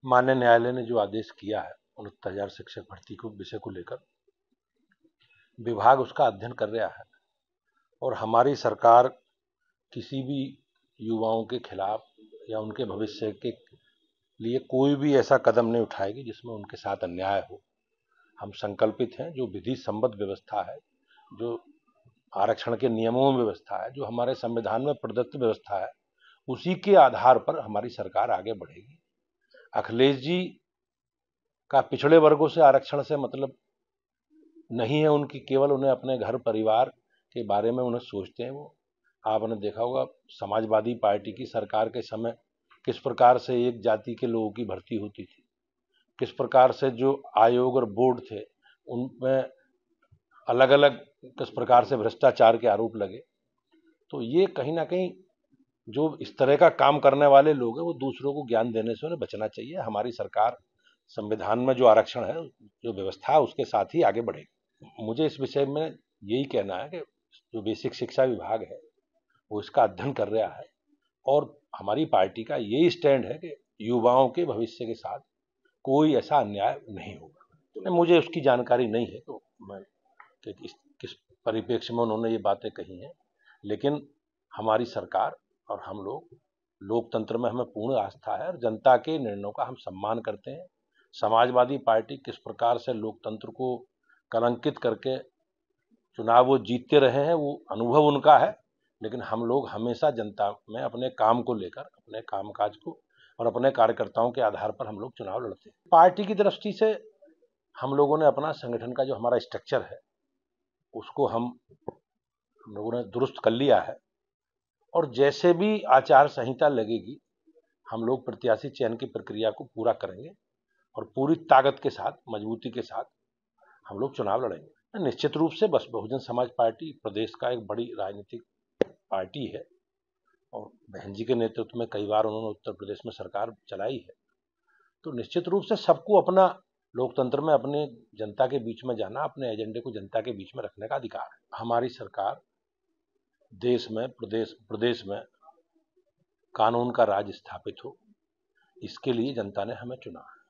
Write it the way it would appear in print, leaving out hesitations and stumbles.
माननीय न्यायालय ने जो आदेश किया है 69,000 शिक्षक भर्ती को विषय को लेकर, विभाग उसका अध्ययन कर रहा है और हमारी सरकार किसी भी युवाओं के खिलाफ या उनके भविष्य के लिए कोई भी ऐसा कदम नहीं उठाएगी जिसमें उनके साथ अन्याय हो। हम संकल्पित हैं, जो विधि सम्मत व्यवस्था है, जो आरक्षण के नियमों में व्यवस्था है, जो हमारे संविधान में प्रदत्त व्यवस्था है, उसी के आधार पर हमारी सरकार आगे बढ़ेगी। अखिलेश जी का पिछड़े वर्गों से आरक्षण से मतलब नहीं है उनकी, केवल उन्हें अपने घर परिवार के बारे में उन्हें सोचते हैं। वो आपने देखा होगा समाजवादी पार्टी की सरकार के समय किस प्रकार से एक जाति के लोगों की भर्ती होती थी, किस प्रकार से जो आयोग और बोर्ड थे उनमें अलग अलग किस प्रकार से भ्रष्टाचार के आरोप लगे। तो ये कहीं ना कहीं जो इस तरह का काम करने वाले लोग हैं वो दूसरों को ज्ञान देने से उन्हें बचना चाहिए। हमारी सरकार संविधान में जो आरक्षण है, जो व्यवस्था है, उसके साथ ही आगे बढ़ेगी। मुझे इस विषय में यही कहना है कि जो बेसिक शिक्षा विभाग है वो इसका अध्ययन कर रहा है और हमारी पार्टी का यही स्टैंड है कि युवाओं के भविष्य के साथ कोई ऐसा अन्याय नहीं होगा। तो मुझे उसकी जानकारी नहीं है तो मैं किस परिप्रेक्ष्य में उन्होंने ये बातें कही हैं, लेकिन हमारी सरकार और हम लोग लोकतंत्र में हमें पूर्ण आस्था है और जनता के निर्णयों का हम सम्मान करते हैं। समाजवादी पार्टी किस प्रकार से लोकतंत्र को कलंकित करके चुनाव वो जीतते रहे हैं वो अनुभव उनका है, लेकिन हम लोग हमेशा जनता में अपने काम को लेकर, अपने कामकाज को और अपने कार्यकर्ताओं के आधार पर हम लोग चुनाव लड़ते हैं। पार्टी की दृष्टि से हम लोगों ने अपना संगठन का जो हमारा स्ट्रक्चर है उसको हम लोगों ने दुरुस्त कर लिया है और जैसे भी आचार संहिता लगेगी हम लोग प्रत्याशी चयन की प्रक्रिया को पूरा करेंगे और पूरी ताकत के साथ, मजबूती के साथ हम लोग चुनाव लड़ेंगे। निश्चित रूप से बस बहुजन समाज पार्टी प्रदेश का एक बड़ी राजनीतिक पार्टी है और बहन जी के नेतृत्व में कई बार उन्होंने उत्तर प्रदेश में सरकार चलाई है, तो निश्चित रूप से सबको अपना लोकतंत्र में अपने जनता के बीच में जाना, अपने एजेंडे को जनता के बीच में रखने का अधिकार है। हमारी सरकार देश में, प्रदेश में कानून का राज स्थापित हो, इसके लिए जनता ने हमें चुना है।